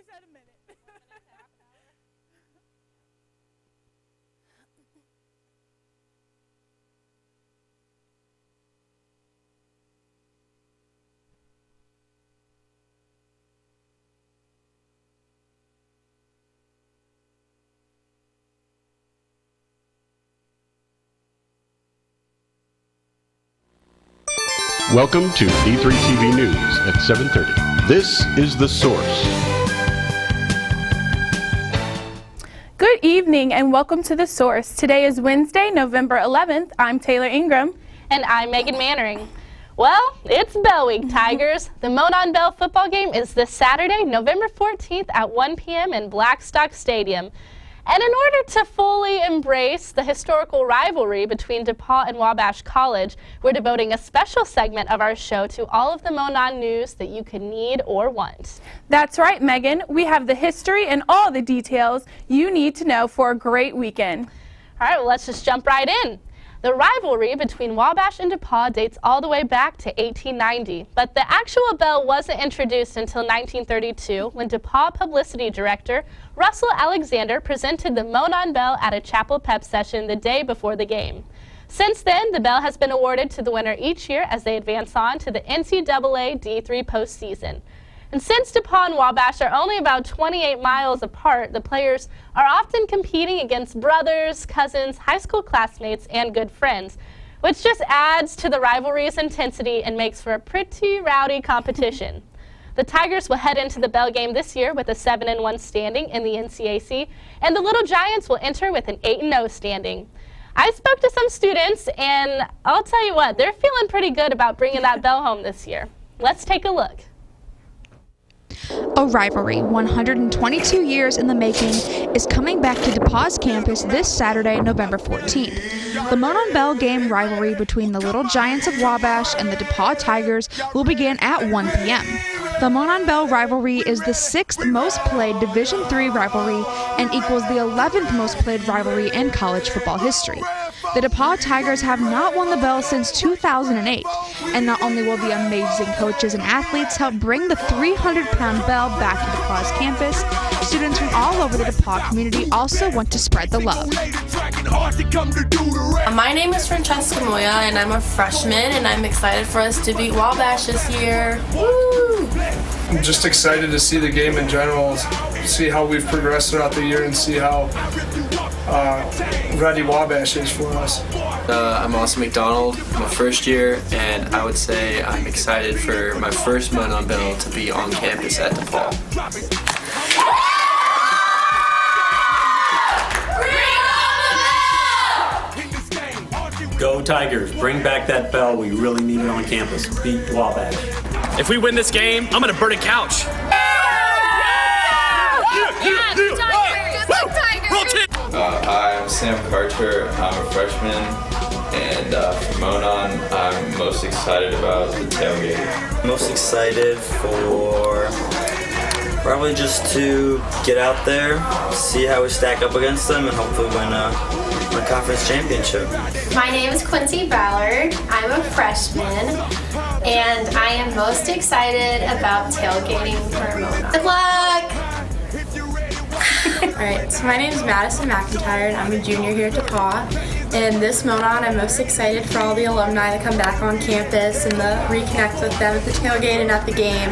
said a minute. Welcome to D3 TV News at 7:30. This is The Source. Good evening and welcome to The Source. Today is Wednesday, November 11th. I'm Taylor Ingram. And I'm Megan Mannering. Well, it's Bell Week, Tigers. The Monon Bell football game is this Saturday, November 14th at 1 p.m. in Blackstock Stadium. And in order to fully embrace the historical rivalry between DePauw and Wabash College, we're devoting a special segment of our show to all of the Monon news that you could need or want. That's right, Megan. We have the history and all the details you need to know for a great weekend. All right, well, let's just jump right in. The rivalry between Wabash and DePauw dates all the way back to 1890, but the actual bell wasn't introduced until 1932 when DePauw publicity director Russell Alexander presented the Monon Bell at a chapel pep session the day before the game. Since then, the bell has been awarded to the winner each year as they advance on to the NCAA D3 postseason. And since DePauw and Wabash are only about 28 miles apart, the players are often competing against brothers, cousins, high school classmates, and good friends, which just adds to the rivalry's intensity and makes for a pretty rowdy competition. The Tigers will head into the Bell game this year with a 7-1 standing in the NCAC, and the Little Giants will enter with an 8-0 standing. I spoke to some students, and I'll tell you what, they're feeling pretty good about bringing that bell home this year. Let's take a look. A rivalry 122 years in the making is coming back to DePauw's campus this Saturday, November 14th. The Monon Bell game rivalry between the Little Giants of Wabash and the DePauw Tigers will begin at 1 p.m. The Monon Bell rivalry is the 6th most played Division III rivalry and equals the 11th most played rivalry in college football history. The DePauw Tigers have not won the bell since 2008, and not only will the amazing coaches and athletes help bring the 300-pound bell back to DePauw's campus, students from all over the DePauw community also want to spread the love. My name is Francesca Moya, and I'm a freshman, and I'm excited for us to beat Wabash this year. Woo! I'm just excited to see the game in general, see how we've progressed throughout the year, and see how ready Wabash is for us. I'm Austin McDonald, my first year, and I would say I'm excited for my first Monon Bell to be on campus at DePauw. Go Tigers, bring back that bell. We really need it on campus. Beat Wabash. If we win this game, I'm gonna burn a couch. Hi, I'm Sam Karcher. I'm a freshman, and for Monon, I'm most excited about the tailgate. Most excited for probably just to get out there, see how we stack up against them, and hopefully win a conference championship. My name is Quincy Ballard. I'm a freshman, and I am most excited about tailgating for Monon. Good luck! Alright, so my name is Madison McIntyre, and I'm a junior here at DePauw. And this Monon, I'm most excited for all the alumni to come back on campus and to reconnect with them at the tailgate and at the game.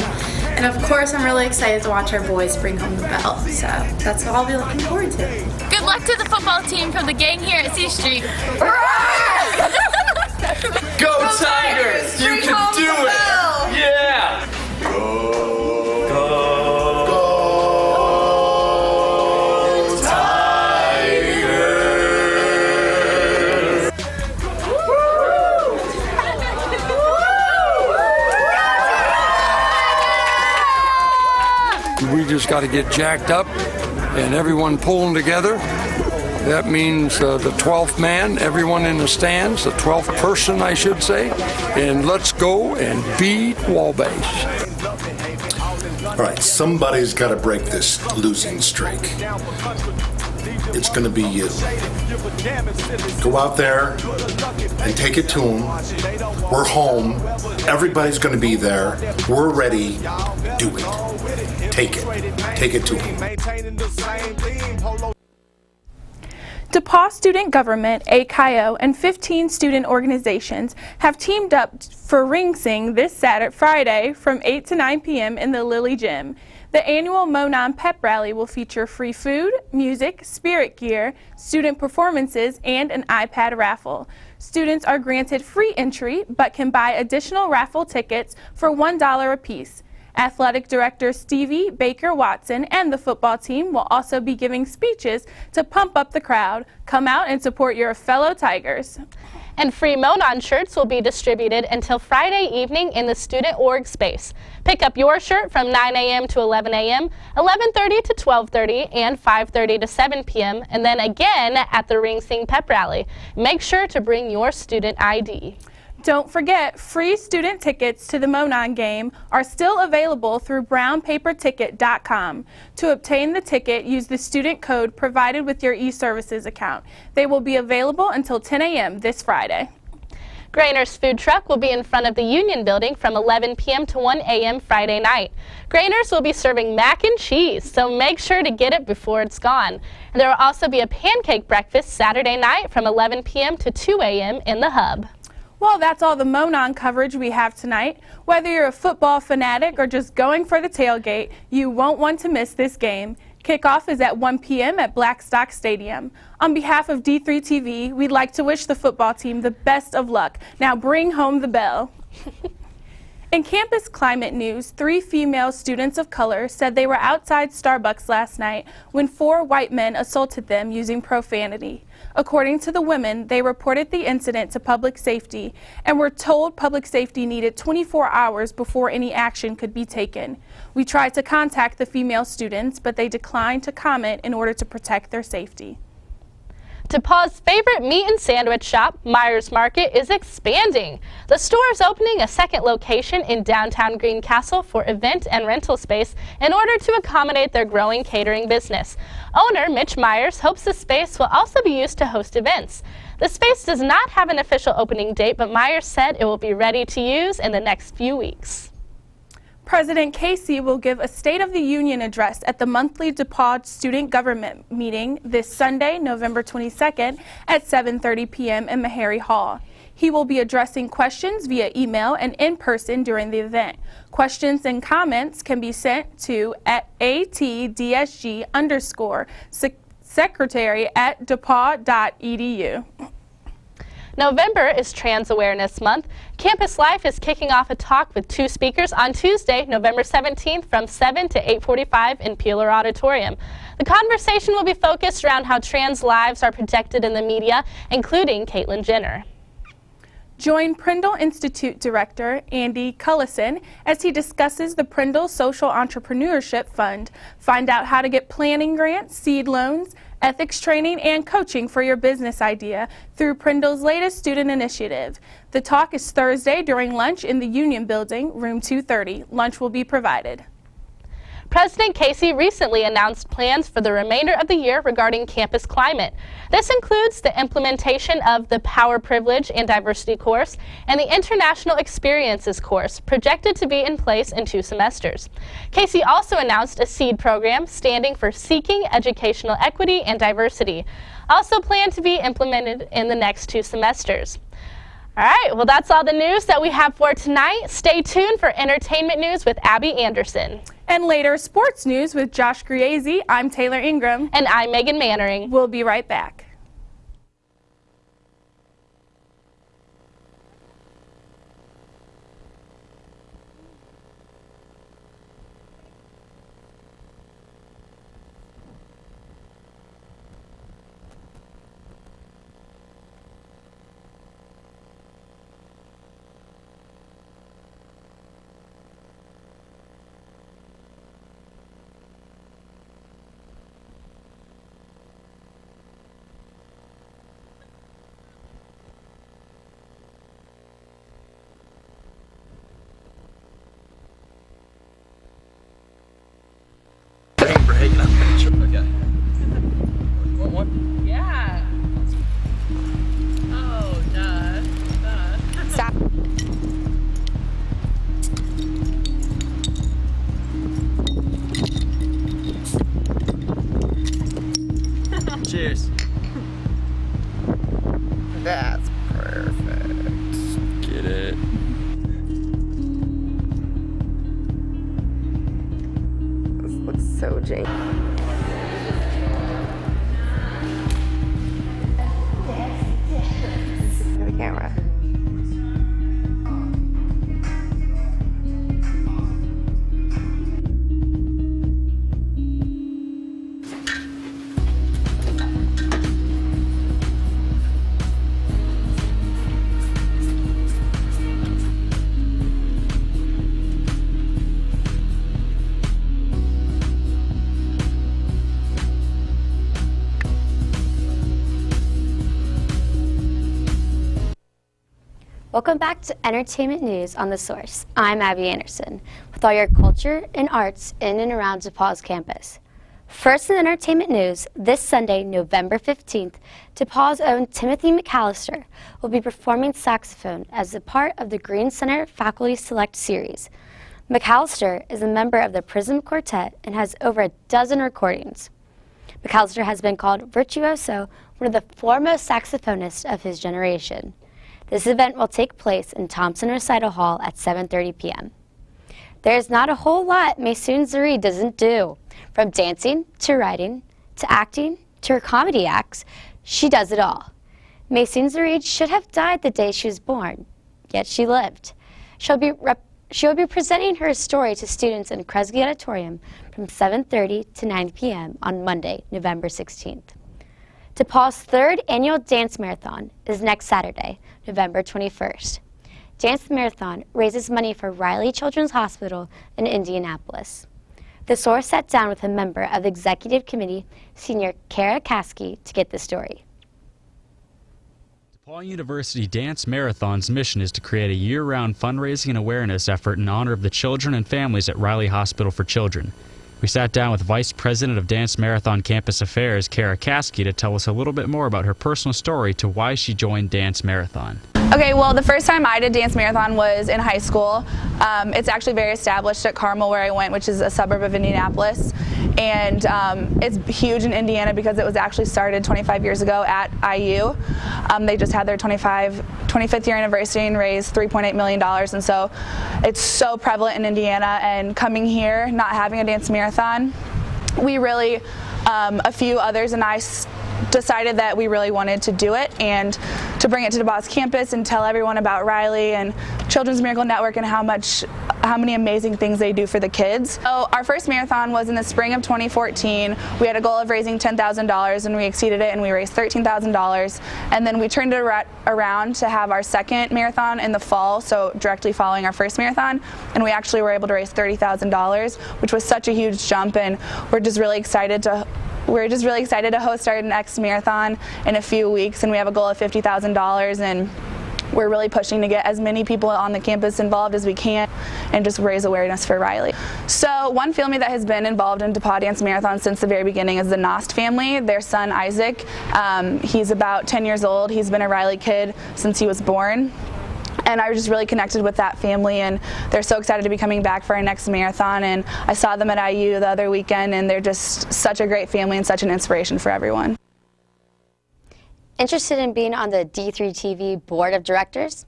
And of course, I'm really excited to watch our boys bring home the belt. So that's what I'll be looking forward to. Good luck to the football team from the gang here at C Street. Go Tigers! You can do it! Yeah! We just got to get jacked up and everyone pulling together. That means the 12th man, everyone in the stands, the 12th person, I should say. And let's go and beat Wabash. All right, somebody's got to break this losing streak. It's going to be you. Go out there and take it to them. We're home. Everybody's going to be there. We're ready. Do it. take it. Take it to them. DePauw Student Government, ACIO, and 15 student organizations have teamed up for Ring Sing this Friday from 8 to 9 p.m. in the Lilly Gym. The annual Monon Pep Rally will feature free food, music, spirit gear, student performances, and an iPad raffle. Students are granted free entry but can buy additional raffle tickets for $1 apiece. Athletic Director Stevie Baker Watson and the football team will also be giving speeches to pump up the crowd. Come out and support your fellow Tigers. And free Monon shirts will be distributed until Friday evening in the student org space. Pick up your shirt from 9 a.m. to 11 a.m., 11:30 to 12:30, and 5:30 to 7 p.m., and then again at the Ring Sing Pep Rally. Make sure to bring your student ID. Don't forget, free student tickets to the Monon game are still available through brownpaperticket.com. To obtain the ticket, use the student code provided with your eServices account. They will be available until 10 a.m. this Friday. Grainer's food truck will be in front of the Union Building from 11 p.m. to 1 a.m. Friday night. Grainer's will be serving mac and cheese, so make sure to get it before it's gone. And there will also be a pancake breakfast Saturday night from 11 p.m. to 2 a.m. in the Hub. Well, that's all the Monon coverage we have tonight. Whether you're a football fanatic or just going for the tailgate, you won't want to miss this game. Kickoff is at 1 p.m. at Blackstock Stadium. On behalf of D3 TV, we'd like to wish the football team the best of luck. Now bring home the bell. In campus climate news, 3 female students of color said they were outside Starbucks last night when 4 white men assaulted them using profanity. According to the women, they reported the incident to public safety and were told public safety needed 24 hours before any action could be taken. We tried to contact the female students, but they declined to comment in order to protect their safety. DePauw's favorite meat and sandwich shop, Myers Market, is expanding. The store is opening a second location in downtown Greencastle for event and rental space in order to accommodate their growing catering business. Owner Mitch Myers hopes the space will also be used to host events. The space does not have an official opening date, but Myers said it will be ready to use in the next few weeks. President Casey will give a State of the Union address at the monthly DePauw Student Government meeting this Sunday, November 22nd at 7:30 p.m. in Meharry Hall. He will be addressing questions via email and in person during the event. Questions and comments can be sent to atdsg_secretary@depaw.edu. November is Trans Awareness Month. Campus Life is kicking off a talk with 2 speakers on Tuesday, November 17th from 7 to 8:45 in Peeler Auditorium. The conversation will be focused around how trans lives are protected in the media, including Caitlyn Jenner. Join Prindle Institute Director Andy Cullison as he discusses the Prindle Social Entrepreneurship Fund. Find out how to get planning grants, seed loans, ethics training, and coaching for your business idea through Prindle's latest student initiative. The talk is Thursday during lunch in the Union Building, room 230. Lunch will be provided. President Casey recently announced plans for the remainder of the year regarding campus climate. This includes the implementation of the Power, Privilege, and Diversity course and the International Experiences course, projected to be in place in 2 semesters. Casey also announced a SEED program standing for Seeking Educational Equity and Diversity, also planned to be implemented in the next 2 semesters. All right, well, that's all the news that we have for tonight. Stay tuned for entertainment news with Abby Anderson. And later, sports news with Josh Griese. I'm Taylor Ingram. And I'm Megan Mannering. We'll be right back. Okay. Want one? Yeah. Oh, duh. Stop. Cheers. That's perfect. Get it. This looks so janky. The camera. Welcome back to Entertainment News on The Source. I'm Abby Anderson with all your culture and arts in and around DePauw's campus. First in entertainment news, this Sunday, November 15th, DePauw's own Timothy McAllister will be performing saxophone as a part of the Green Center Faculty Select Series. McAllister is a member of the Prism Quartet and has over a dozen recordings. McAllister has been called virtuoso, one of the foremost saxophonists of his generation. This event will take place in Thompson Recital Hall at 7:30 p.m. There's not a whole lot Maysoon Zuri doesn't do. From dancing, to writing, to acting, to her comedy acts, she does it all. Maysoon Zuri should have died the day she was born, yet she lived. She'll be presenting her story to students in Kresge Auditorium from 7:30 to 9 p.m. on Monday, November 16th. DePauw's third annual dance marathon is next Saturday, November 21st. Dance Marathon raises money for Riley Children's Hospital in Indianapolis. The Source sat down with a member of the executive committee, Senior Kara Kasky, to get the story. DePauw University Dance Marathon's mission is to create a year-round fundraising and awareness effort in honor of the children and families at Riley Hospital for Children. We sat down with Vice President of Dance Marathon Campus Affairs, Kara Kasky, to tell us a little bit more about her personal story to why she joined Dance Marathon. Okay, well, the first time I did Dance Marathon was in high school. It's actually very established at Carmel, where I went, which is a suburb of Indianapolis. And it's huge in Indiana because it was actually started 25 years ago at IU. They just had their 25th year anniversary and raised $3.8 million. And so it's so prevalent in Indiana. And coming here, not having a Dance Marathon, we really, a few others and I decided that we really wanted to do it and to bring it to DePauw's campus and tell everyone about Riley and Children's Miracle Network and how many amazing things they do for the kids. So our first marathon was in the spring of 2014. We had a goal of raising $10,000 and we exceeded it and we raised $13,000. And then we turned it around to have our second marathon in the fall, so directly following our first marathon, and we actually were able to raise $30,000, which was such a huge jump, and we're just really excited to host our next marathon in a few weeks, and we have a goal of $50,000, and we're really pushing to get as many people on the campus involved as we can and just raise awareness for Riley. So one family that has been involved in DePauw Dance Marathon since the very beginning is the Nost family. Their son Isaac, he's about 10 years old. He's been a Riley kid since he was born. And I was just really connected with that family, and they're so excited to be coming back for our next marathon. And I saw them at IU the other weekend, and they're just such a great family and such an inspiration for everyone. Interested in being on the D3TV Board of Directors?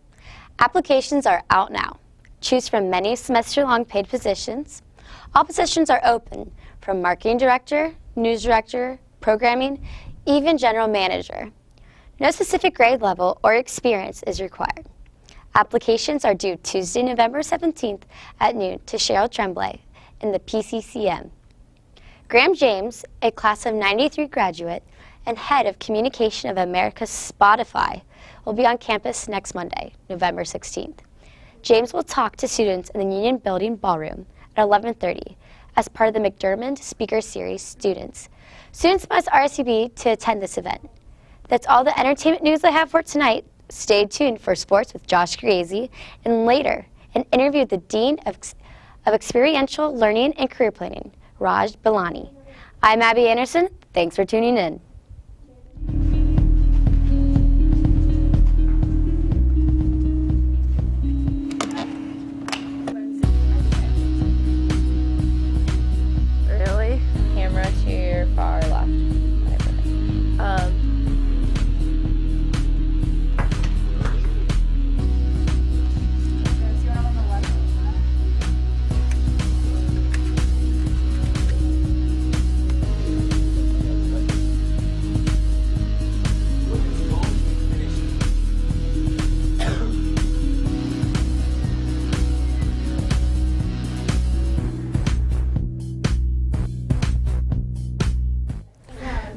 Applications are out now. Choose from many semester-long paid positions. All positions are open, from marketing director, news director, programming, even general manager. No specific grade level or experience is required. Applications are due Tuesday, November 17th at noon to Cheryl Tremblay in the PCCM. Graham James, a class of '93 graduate and head of communication of America's Spotify, will be on campus next Monday, November 16th. James will talk to students in the Union Building Ballroom at 11:30 as part of the McDermott Speaker Series students. Students must RSVP to attend this event. That's all the entertainment news I have for tonight. Stay tuned for sports with Josh Griese, and later, an interview with the Dean of Experiential Learning and Career Planning, Raj Balani. I'm Abby Anderson. Thanks for tuning in. Really? Camera to your far left.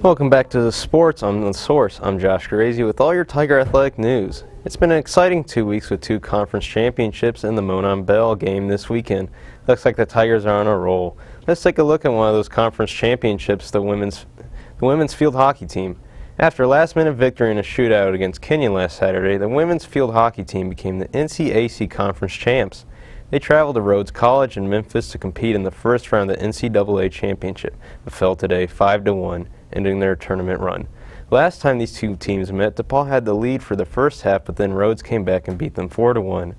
Welcome back to the sports on The Source. I'm Josh Garazy with all your Tiger athletic news. It's been an exciting 2 weeks with 2 conference championships in the Monon Bell game this weekend. Looks like the Tigers are on a roll. Let's take a look at one of those conference championships, the women's field hockey team. After a last-minute victory in a shootout against Kenyon last Saturday, the women's field hockey team became the NCAC conference champs. They traveled to Rhodes College in Memphis to compete in the first round of the NCAA championship, but fell today 5-1, ending their tournament run. Last time these two teams met, DePaul had the lead for the first half, but then Rhodes came back and beat them 4-1.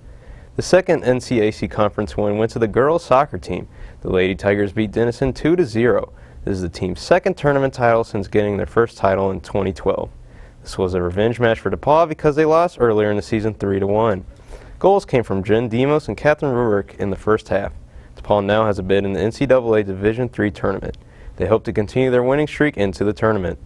The second NCAC conference win went to the girls soccer team. The Lady Tigers beat Denison 2-0. This is the team's second tournament title since getting their first title in 2012. This was a revenge match for DePaul because they lost earlier in the season 3-1. Goals came from Jen Demos and Catherine Rurik in the first half. DePaul now has a bid in the NCAA Division III tournament. They hope to continue their winning streak into the tournament.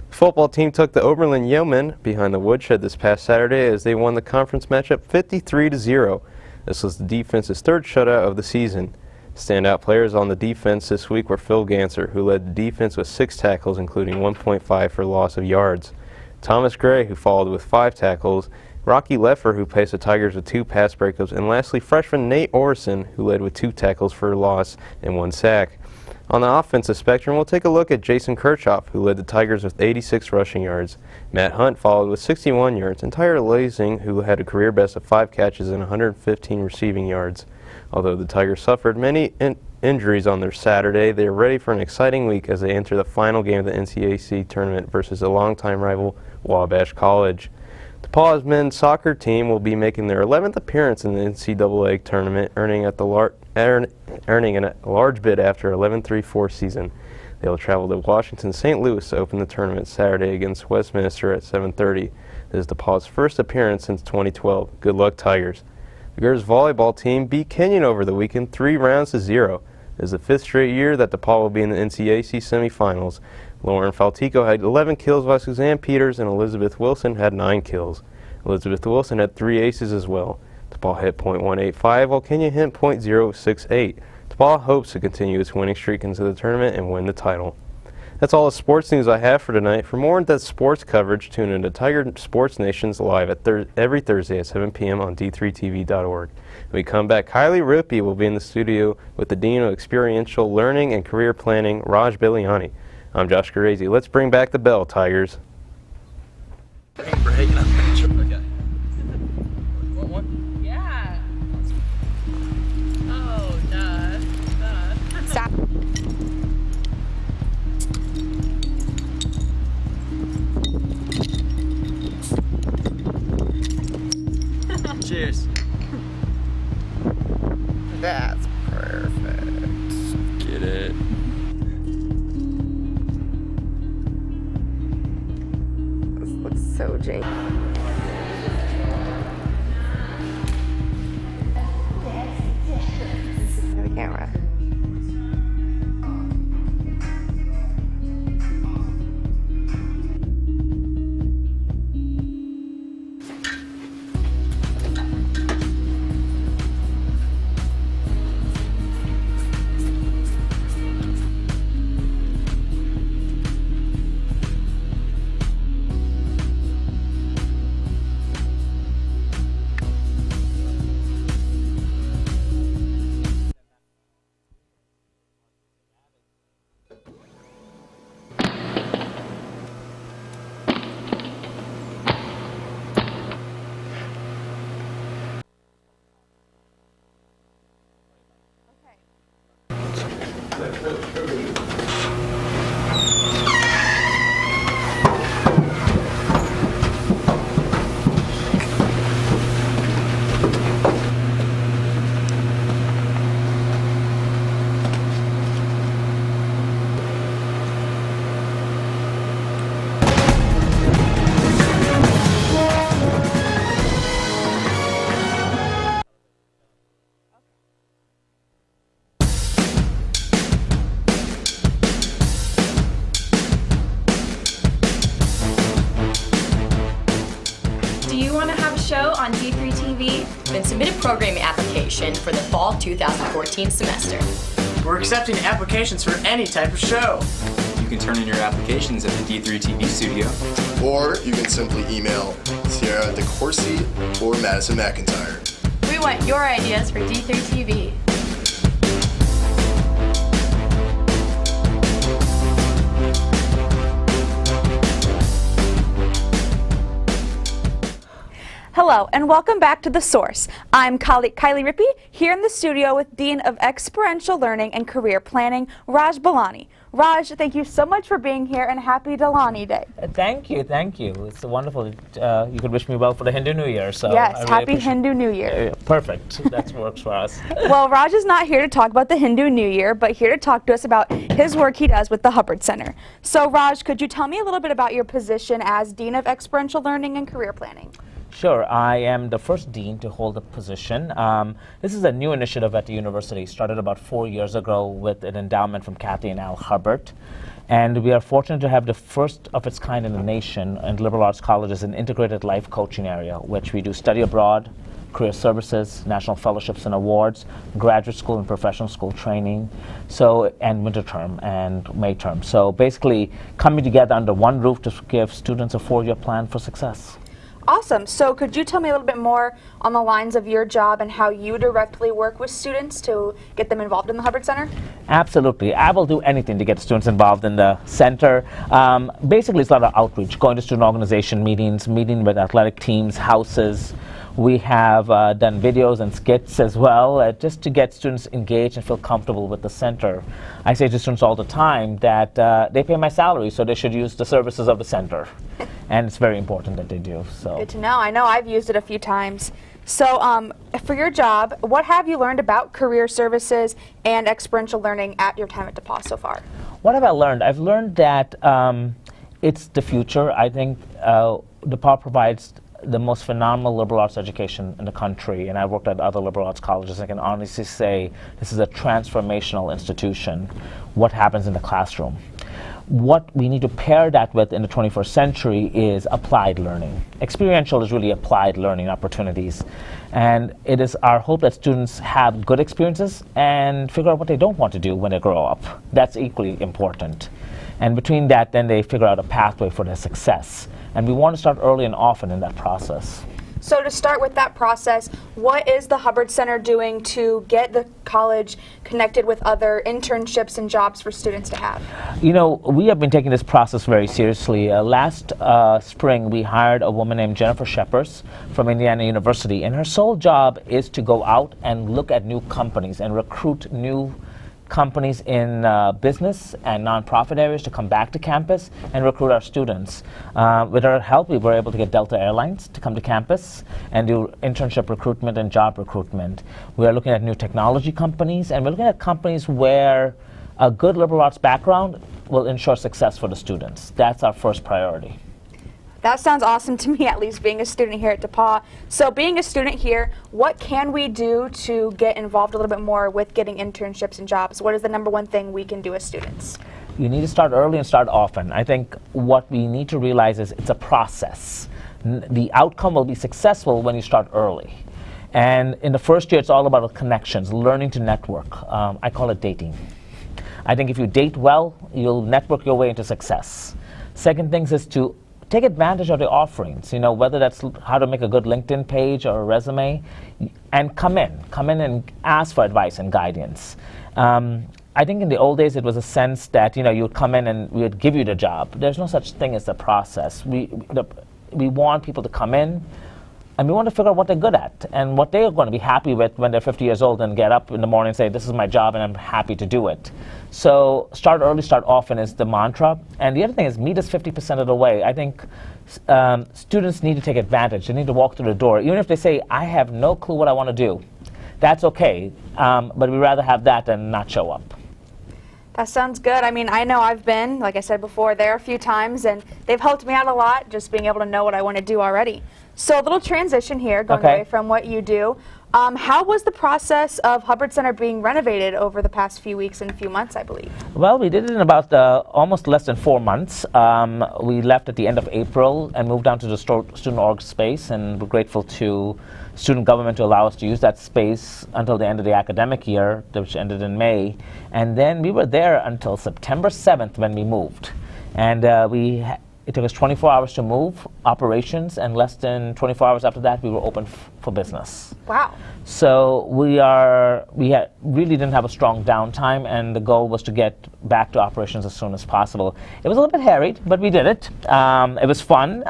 The football team took the Oberlin Yeomen behind the woodshed this past Saturday as they won the conference matchup 53-0. This was the defense's third shutout of the season. Standout players on the defense this week were Phil Ganser, who led the defense with 6 tackles, including 1.5 for loss of yards. Thomas Gray, who followed with 5 tackles. Rocky Leffer, who paced the Tigers with 2 pass breakups. And lastly, freshman Nate Orson, who led with 2 tackles for a loss and 1 sack. On the offensive spectrum, we'll take a look at Jason Kirchhoff, who led the Tigers with 86 rushing yards. Matt Hunt followed with 61 yards. And Tyler Lasing, who had a career best of 5 catches and 115 receiving yards. Although the Tigers suffered many injuries on their Saturday, they are ready for an exciting week as they enter the final game of the NCAC tournament versus a longtime rival, Wabash College. DePaul's men's soccer team will be making their 11th appearance in the NCAA tournament, earning a large bid after 11-3-4 season. They will travel to Washington St. Louis to open the tournament Saturday against Westminster at 7:30. This is DePaul's first appearance since 2012. Good luck, Tigers. The girls' volleyball team beat Kenyon over the weekend 3-0. It is the 5th straight year that DePaul will be in the NCAC semifinals. Lauren Faltico had 11 kills while Suzanne Peters and Elizabeth Wilson had 9 kills. Elizabeth Wilson had 3 aces as well. DePaul hit .185 while Kenyon hit .068. DePaul hopes to continue its winning streak into the tournament and win the title. That's all the sports news I have for tonight. For more in-depth sports coverage, tune into Tiger Sports Nations live at every Thursday at 7 p.m. on d3tv.org. When we come back, Kylie Rippey will be in the studio with the Dean of Experiential Learning and Career Planning, Raj Biliani. I'm Josh Garazy. Let's bring back the bell, Tigers. Okay. Want one? Yeah. Oh, duh. Stop. Cheers. That's perfect. Get it. This looks so janky. For the camera. on D3 TV? Then submit a programming application for the fall 2014 semester. We're accepting applications for any type of show. You can turn in your applications at the D3 TV studio. Or you can simply email Sierra DeCourcy or Madison McIntyre. We want your ideas for D3 TV. Hello, and welcome back to The Source. I'm Kylie Rippey, here in the studio with Dean of Experiential Learning and Career Planning, Raj Balani. Raj, thank you so much for being here, and happy Delani Day. Thank you. It's wonderful. You could wish me well for the Hindu New Year. So yes, I really happy Hindu New Year. Perfect. That works for us. Well, Raj is not here to talk about the Hindu New Year, but here to talk to us about his work he does with the Hubbard Center. So, Raj, could you tell me a little bit about your position as Dean of Experiential Learning and Career Planning? Sure. I am the first dean to hold the position. This is a new initiative at the university, started about 4 years ago with an endowment from Kathy and Al Hubbard. And we are fortunate to have the first of its kind in the nation and liberal arts colleges an integrated life coaching area, which we do study abroad, career services, national fellowships and awards, graduate school and professional school training, and winter term and May term. So basically coming together under one roof to give students a 4-year plan for success. Awesome. So could you tell me a little bit more on the lines of your job and how you directly work with students to get them involved in the Hubbard Center? Absolutely. I will do anything to get students involved in the center. Basically, it's a lot of outreach, going to student organization meetings, meeting with athletic teams, houses. We have done videos and skits as well, just to get students engaged and feel comfortable with the center. I say to students all the time that they pay my salary, so they should use the services of the center. And it's very important that they do. So. Good to know. I know I've used it a few times. So for your job, what have you learned about career services and experiential learning at your time at DePauw so far? What have I learned? I've learned that it's the future. I think DePauw provides the most phenomenal liberal arts education in the country, and I've worked at other liberal arts colleges. I can honestly say this is a transformational institution. What happens in the classroom? What we need to pair that with in the 21st century is applied learning. Experiential is really applied learning opportunities. And it is our hope that students have good experiences and figure out what they don't want to do when they grow up. That's equally important. And between that, then they figure out a pathway for their success. And we want to start early and often in that process. So to start with that process, what is the Hubbard Center doing to get the college connected with other internships and jobs for students to have? You know, we have been taking this process very seriously. Last spring, we hired a woman named Jennifer Shepers from Indiana University, and her sole job is to go out and look at new companies and recruit new companies in business and nonprofit areas to come back to campus and recruit our students. With our help, we were able to get Delta Airlines to come to campus and do internship recruitment and job recruitment. We are looking at new technology companies, and we're looking at companies where a good liberal arts background will ensure success for the students. That's our first priority. That sounds awesome to me, at least being a student here at DePauw. So being a student here, what can we do to get involved a little bit more with getting internships and jobs? What is the #1 thing we can do as students? You need to start early and start often. I think what we need to realize is it's a process. The outcome will be successful when you start early. And in the first year, it's all about connections, learning to network. I call it dating. I think if you date well, you'll network your way into success. Second thing is to take advantage of the offerings, you know, whether that's how to make a good LinkedIn page or a resume, and come in and ask for advice and guidance. I think in the old days it was a sense that, you know, you would come in and we would give you the job. There's no such thing as the process. We want people to come in, and we want to figure out what they're good at and what they're going to be happy with when they're 50 years old and get up in the morning and say, this is my job and I'm happy to do it. So start early, start often is the mantra. And the other thing is meet us 50% of the way. I think students need to take advantage. They need to walk through the door. Even if they say, I have no clue what I want to do, that's okay. But we'd rather have that than not show up. That sounds good. I mean, I know I've been, like I said before, there a few times, and they've helped me out a lot, just being able to know what I want to do already. So a little transition here, going Okay. away from what you do. How was the process of Hubbard Center being renovated over the past few weeks and few months, I believe? Well, we did it in about almost less than 4 months. We left at the end of April and moved down to the student org space, and we're grateful to student government to allow us to use that space until the end of the academic year, which ended in May. And then we were there until September 7th when we moved. And it took us 24 hours to move operations, and less than 24 hours after that, we were open for business. Wow. So we really didn't have a strong downtime, and the goal was to get back to operations as soon as possible. It was a little bit harried, but we did it. It was fun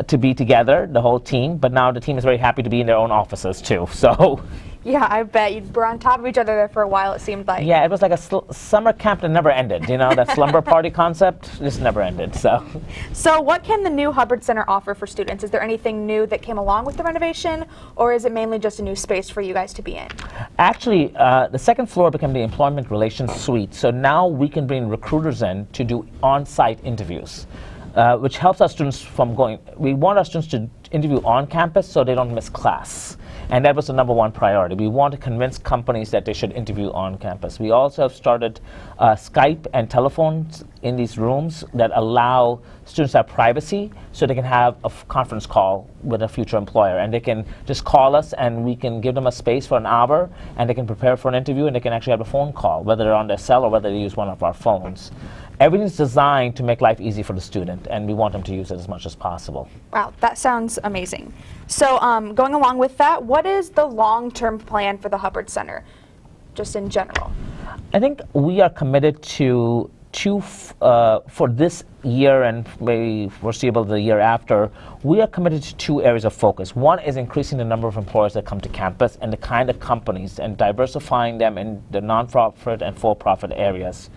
to be together, the whole team, but now the team is very happy to be in their own offices too. So. Yeah, I bet you were on top of each other there for a while, it seemed like. Yeah, it was like a summer camp that never ended. You know, that slumber party concept just never ended. So what can the new Hubbard Center offer for students? Is there anything new that came along with the renovation, or is it mainly just a new space for you guys to be in? Actually, the second floor became the Employment Relations Suite. So now we can bring recruiters in to do on-site interviews, which helps our students from going. We want our students to interview on campus so they don't miss class. And that was the number one priority. We want to convince companies that they should interview on campus. We also have started Skype and telephones in these rooms that allow students to have privacy so they can have a conference call with a future employer. And they can just call us and we can give them a space for an hour and they can prepare for an interview and they can actually have a phone call, whether they're on their cell or whether they use one of our phones. Everything's designed to make life easy for the student, and we want them to use it as much as possible. Wow, that sounds amazing. So going along with that, what is the long-term plan for the Hubbard Center, just in general? I think we are committed to for this year and maybe foreseeable the year after, we are committed to 2 areas of focus. One is increasing the number of employers that come to campus and the kind of companies and diversifying them in the nonprofit and for-profit areas.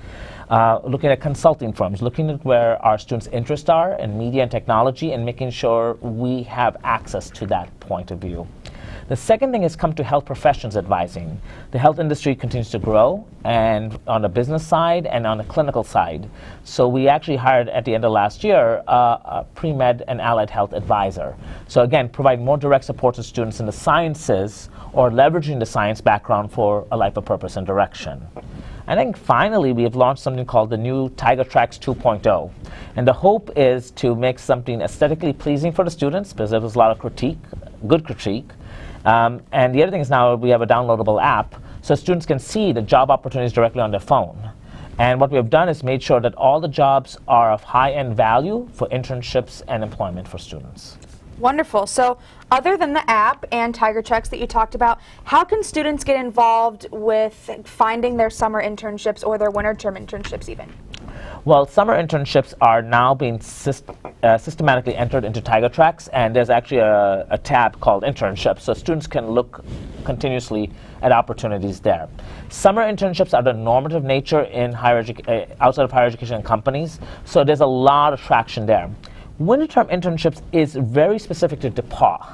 Looking at consulting firms, looking at where our students' interests are in media and technology and making sure we have access to that point of view. The second thing is come to health professions advising. The health industry continues to grow, and on the business side and on the clinical side. So we actually hired at the end of last year a pre-med and allied health advisor. So again, provide more direct support to students in the sciences or leveraging the science background for a life of purpose and direction. I think finally we have launched something called the new Tiger Tracks 2.0. And the hope is to make something aesthetically pleasing for the students, because there was a lot of critique, good critique. And the other thing is now we have a downloadable app so students can see the job opportunities directly on their phone. And what we have done is made sure that all the jobs are of high-end value for internships and employment for students. Wonderful. So other than the app and Tiger Tracks that you talked about, how can students get involved with finding their summer internships or their winter term internships even? Well, summer internships are now being systematically entered into Tiger Tracks, and there's actually a tab called internships, so students can look continuously at opportunities there. Summer internships are the normative nature in outside of higher education and companies, so there's a lot of traction there. Winter term internships is very specific to DePauw,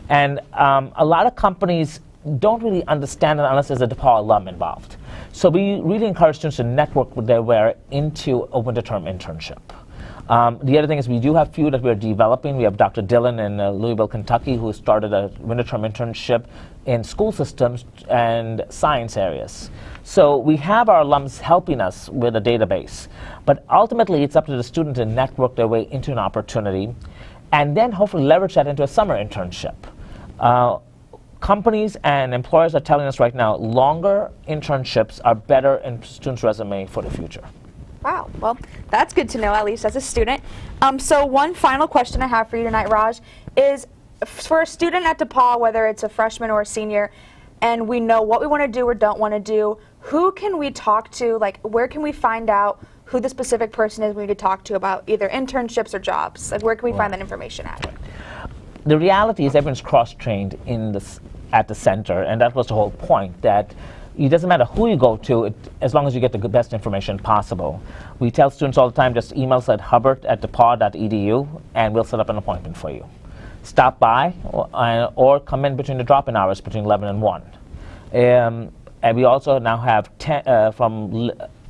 and a lot of companies don't really understand it unless there's a DePauw alum involved. So we really encourage students to network with their way into a winter term internship. The other thing is we do have few that we're developing. We have Dr. Dillon in Louisville, Kentucky, who started a winter term internship in school systems and science areas. So we have our alums helping us with a database, but ultimately it's up to the student to network their way into an opportunity and then hopefully leverage that into a summer internship. Companies and employers are telling us right now longer internships are better in students' resume for the future. Wow, well, that's good to know, at least as a student. So one final question I have for you tonight, Raj, is for a student at DePauw, whether it's a freshman or a senior, and we know what we want to do or don't want to do, who can we talk to? Like, where can we find out who the specific person is we need to talk to about either internships or jobs? Like, where can we find that information at? The reality is everyone's cross-trained at the center, and that was the whole point, that it doesn't matter who you go to, as long as you get the best information possible. We tell students all the time, just email us at hubbard@depaul.edu, and we'll set up an appointment for you. Stop by or come in between the drop-in hours between 11 and 1. And we also now have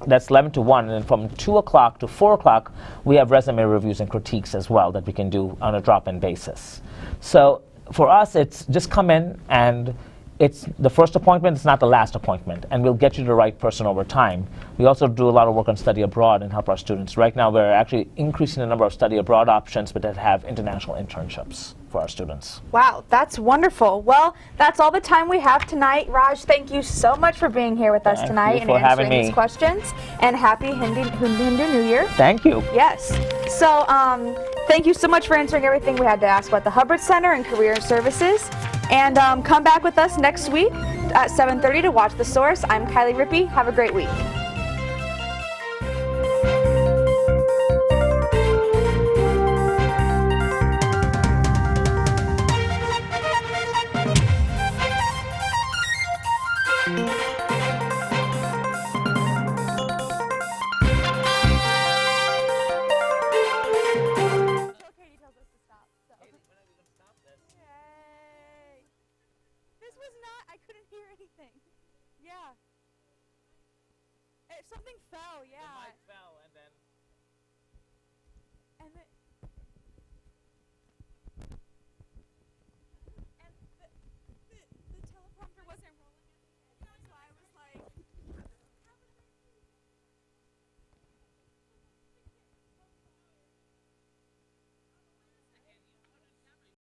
that's 11 to 1, and from 2 o'clock to 4 o'clock, we have resume reviews and critiques as well that we can do on a drop-in basis. So for us, it's just come in, and it's the first appointment, it's not the last appointment, and we'll get you the right person over time. We also do a lot of work on study abroad and help our students. Right now, we're actually increasing the number of study abroad options, but that have international internships for our students. Wow, that's wonderful. Well, that's all the time we have tonight. Raj, thank you so much for being here with us Thank tonight you and for having answering me. these questions. And happy Hindu New Year. Thank you. Yes. So, thank you so much for answering everything we had to ask about the Hubbard Center and Career Services. And come back with us next week at 7:30 to watch The Source. I'm Kylie Rippey. Have a great week. This was not, I couldn't hear anything. Yeah. Something fell, yeah. The mic fell, and then... And then